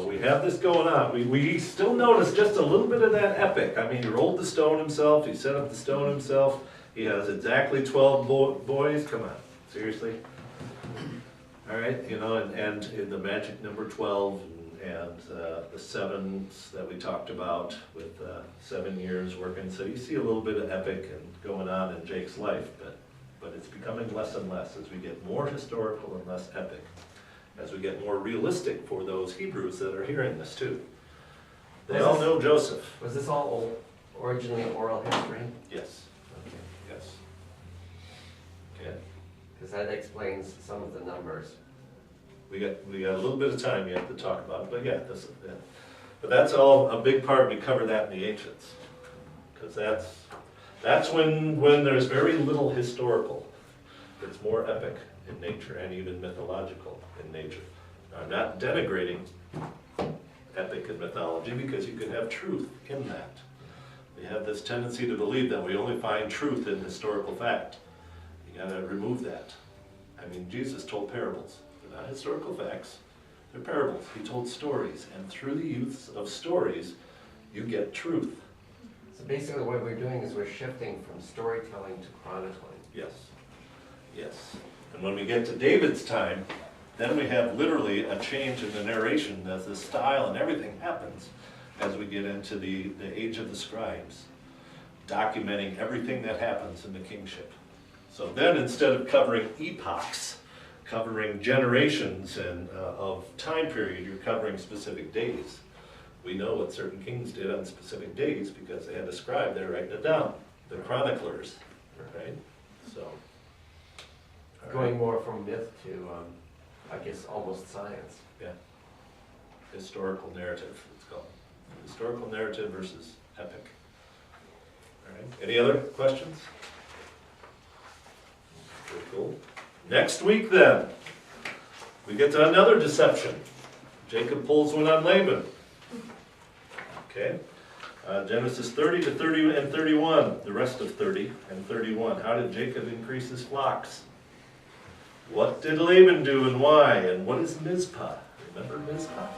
A: we have this going on. We still notice just a little bit of that epic. I mean, he rolled the stone himself, he set up the stone himself, he has exactly 12 boys, come on, seriously? All right, you know, and the magic number 12, and the sevens that we talked about with 7 years working. So you see a little bit of epic and going on in Jake's life, but it's becoming less and less as we get more historical and less epic, as we get more realistic for those Hebrews that are hearing this too. They all know Joseph.
F: Was this all originally oral history?
A: Yes,
F: Okay.
A: yes. Okay,
F: Because that explains some of the numbers.
A: we got a little bit of time yet to talk about it, but yeah, but that's all a big part. We cover that in the ancients, because that's when there's very little historical. It's more epic in nature and even mythological in nature. I'm not denigrating epic and mythology, because you can have truth in that. We have this tendency to believe that we only find truth in historical fact. You gotta remove that. I mean, Jesus told parables. They're not historical facts, they're parables. He told stories, and through the use of stories, you get truth.
F: So basically what we're doing is we're shifting from storytelling to chronicling.
A: Yes, yes. And when we get to David's time, then we have literally a change in the narration as the style and everything happens as we get into the age of the scribes, documenting everything that happens in the kingship. So then instead of covering epochs, covering generations and of time period, you're covering specific days. We know what certain kings did on specific days because they had a scribe there writing it down. They're chroniclers, right? So. all
F: Going
A: right.
F: more from myth to, I guess, almost science.
A: Yeah. Historical narrative, it's called. Historical narrative versus epic. All right. Any other questions? Very cool. Next week then, we get to another deception. Jacob pulls one on Laban. Okay. Genesis 30 to 30 and 31, the rest of 30 and 31. How did Jacob increase his flocks? What did Laban do and why? And what is Mizpah? Remember Mizpah?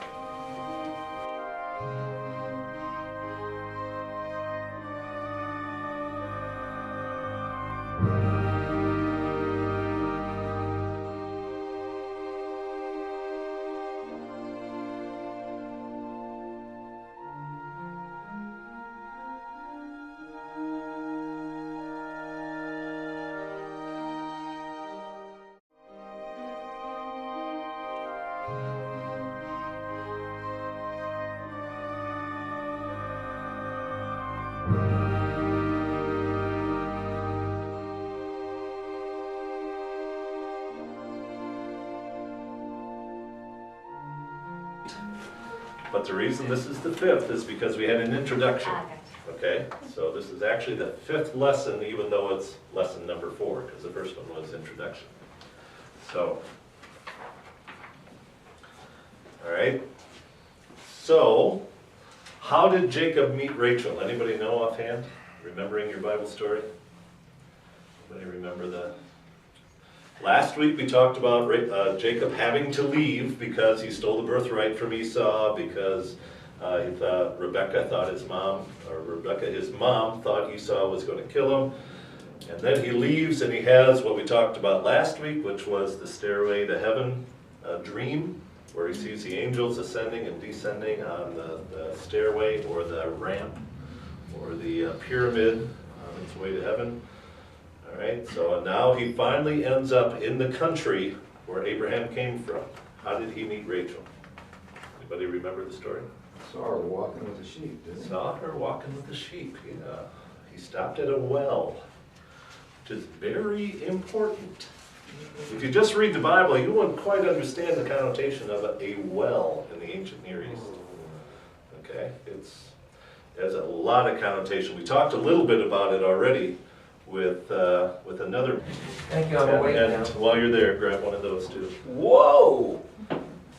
A: But the reason this is the fifth is because we had an introduction. Okay, so this is actually the fifth lesson, even though it's lesson number 4, because the first one was introduction. So, all right. So, how did Jacob meet Rachel? Anybody know offhand? Remembering your Bible story? Anybody remember the... Last week we talked about Jacob having to leave because he stole the birthright from Esau, because he thought Rebecca his mom thought Esau was going to kill him. And then he leaves and he has what we talked about last week, which was the stairway to heaven dream, where he sees the angels ascending and descending on the stairway or the ramp or the pyramid on its way to heaven. All right, so now he finally ends up in the country where Abraham came from. How did he meet Rachel? Anybody remember the story?
E: Saw her walking with the sheep, didn't he?
A: Saw her walking with the sheep. Yeah. He stopped at a well, which is very important. If you just read the Bible, you wouldn't quite understand the connotation of a well in the ancient Near East. Okay, it has a lot of connotation. We talked a little bit about it already with another.
F: Thank you, I'm awake
A: and
F: now.
A: while you're there, grab one of those too.
G: Whoa!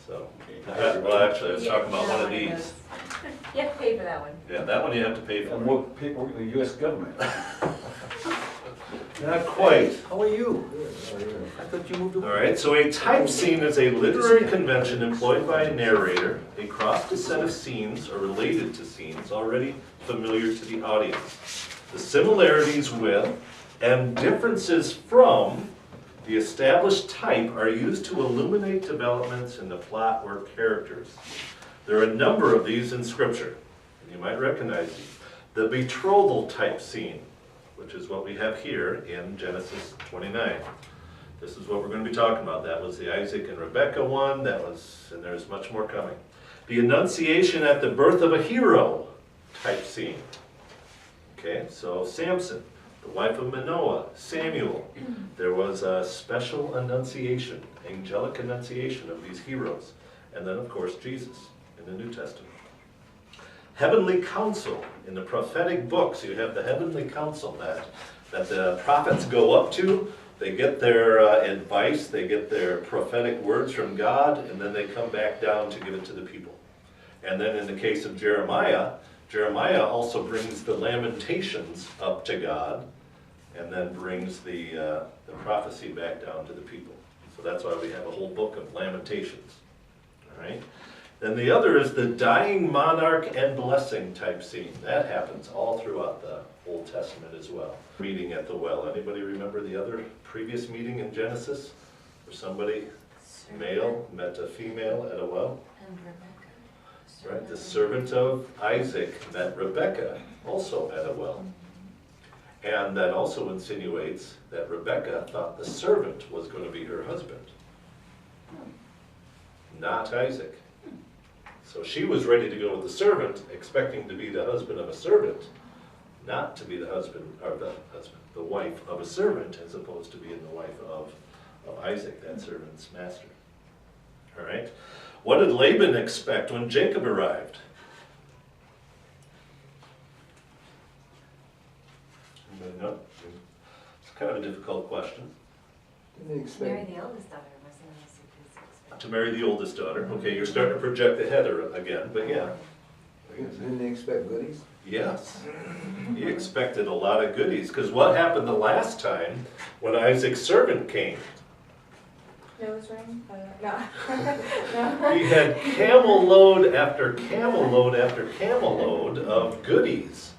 A: So, well, actually, I was talking about one of these.
H: You have to pay for that one.
A: Yeah, that one you have to pay for.
G: And what paperwork in the US government?
A: Not quite.
G: How are you? I thought you moved away.
A: All right, so a type scene is a literary convention employed by a narrator across a set of scenes or related to scenes already familiar to the audience. The similarities with and differences from the established type are used to illuminate developments in the plot or characters. There are a number of these in Scripture, and you might recognize these. The betrothal type scene, which is what we have here in Genesis 29. This is what we're going to be talking about. That was the Isaac and Rebecca one, and there's much more coming. The Annunciation at the birth of a hero type scene. Okay, so Samson, the wife of Manoah, Samuel. There was a special annunciation, angelic annunciation of these heroes. And then, of course, Jesus in the New Testament. Heavenly counsel. In the prophetic books, you have the heavenly counsel that the prophets go up to. They get their advice, they get their prophetic words from God, and then they come back down to give it to the people. And then in the case of Jeremiah, Jeremiah also brings the lamentations up to God, and then brings the prophecy back down to the people. So that's why we have a whole book of lamentations. All right. Then the other is the dying monarch and blessing type scene. That happens all throughout the Old Testament as well. Meeting at the well. Anybody remember the other previous meeting in Genesis? Where somebody, male, met a female at a well?
B: And Rebecca.
A: Right, the servant of Isaac met Rebecca also at a well. And that also insinuates that Rebecca thought the servant was going to be her husband, not Isaac. So she was ready to go with the servant, expecting to be the husband of a servant, not to be the the wife of a servant, as opposed to being the wife of Isaac, that servant's master. All right. What did Laban expect when Jacob arrived? Anybody know? It's kind of a difficult question.
E: Didn't they
H: Marry
E: expect,
H: the eldest daughter, wasn't it?
A: To marry the oldest daughter. Okay, you're starting to project ahead again, but yeah.
E: didn't they expect goodies?
A: Yes. He expected a lot of goodies, because what happened the last time when Isaac's servant came?
D: Nose ring? No. No.
A: He had camel load after camel load after camel load of goodies.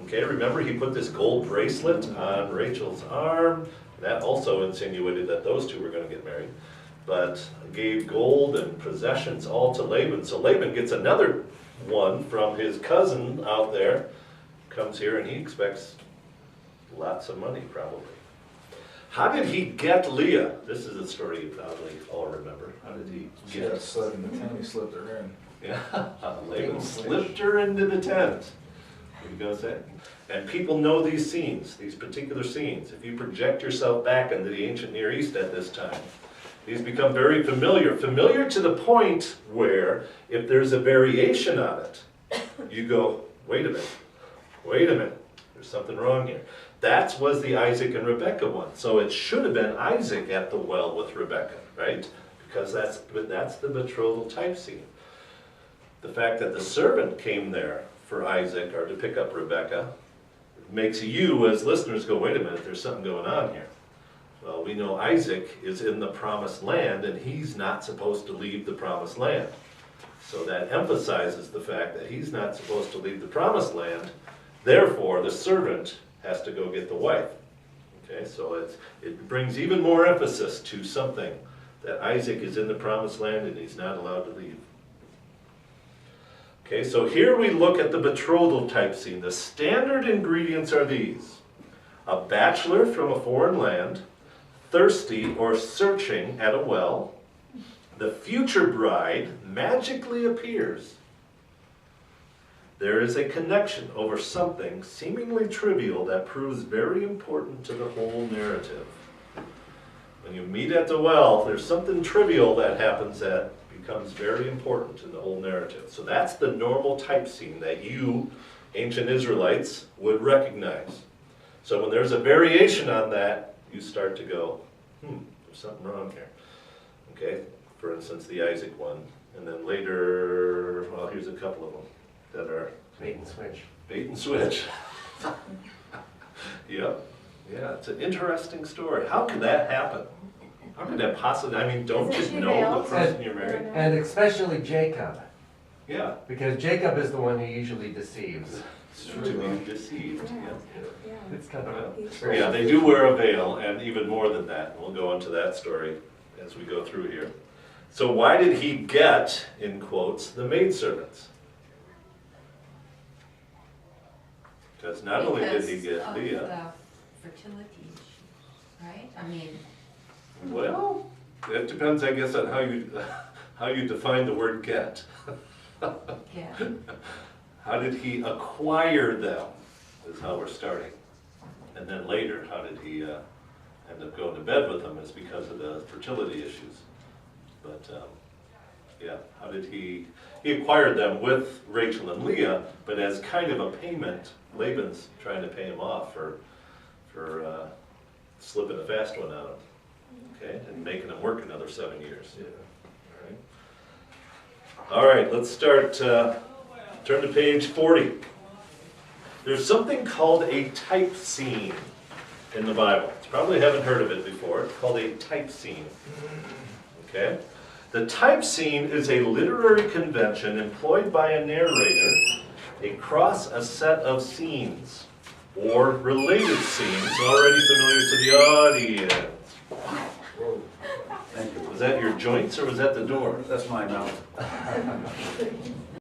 A: Okay, remember he put this gold bracelet on Rachel's arm. That also insinuated that those two were going to get married. But gave gold and possessions all to Laban. So Laban gets another one from his cousin out there. Comes here and he expects lots of money probably. How did he get Leah? This is a story you probably all remember. How did he
E: She
A: get
E: got slid in the tent, he slipped her in.
A: Yeah, Laban slipped her into the tent. What are you going to say? And people know these scenes, these particular scenes. If you project yourself back into the ancient Near East at this time, these become very familiar. Familiar to the point where if there's a variation on it, you go, wait a minute, there's something wrong here. That was the Isaac and Rebekah one. So it should have been Isaac at the well with Rebekah, right? Because that's the betrothal type scene. The fact that the servant came there for Isaac or to pick up Rebekah makes you as listeners go, wait a minute, there's something going on here. Well, we know Isaac is in the promised land and he's not supposed to leave the promised land. So that emphasizes the fact that he's not supposed to leave the promised land. Therefore, the servant has to go get the wife. Okay, so it brings even more emphasis to something that Isaac is in the promised land and he's not allowed to leave. Okay, so here we look at the betrothal type scene. The standard ingredients are these: a bachelor from a foreign land, thirsty or searching at a well, the future bride magically appears. There is a connection over something seemingly trivial that proves very important to the whole narrative. When you meet at the well, there's something trivial that happens that becomes very important to the whole narrative. So that's the normal type scene that you, ancient Israelites, would recognize. So when there's a variation on that, you start to go, there's something wrong here. Okay, for instance, the Isaac one. And then later, well, here's a couple of them that are
F: Bait and switch.
A: bait and switch. Yep. Yeah, it's an interesting story. How could that happen? How could that possibly, I mean, don't
D: Isn't
A: just
D: she
A: know
D: veiled?
A: the person you're married?
F: And especially Jacob,
A: Yeah,
F: because Jacob is the one who usually deceives.
A: to be deceived, yeah.
D: Yeah.
F: It's kind of
D: He's-
A: Yeah, they do wear a veil, and even more than that. We'll go into that story as we go through here. So why did he get, in quotes, the maidservants? Because not only did he get
B: Because
A: Leah,
B: of the fertility issue, right? I mean,
A: well, it depends, I guess, on how you define the word get.
B: yeah.
A: How did he acquire them, is how we're starting. And then later, how did he end up going to bed with them is because of the fertility issues. But yeah, how did he acquired them with Rachel and Leah, but as kind of a payment, Laban's trying to pay him off for slipping a fast one on him, okay, and making him work another 7 years. Yeah. All right, let's start, turn to page 40. There's something called a type scene in the Bible. You probably haven't heard of it before. It's called a type scene. Okay? The type scene is a literary convention employed by a narrator across a set of scenes or related scenes already familiar to the audience.
C: Whoa. Thank you.
A: Was that your joints or was that the door?
C: That's my mouth.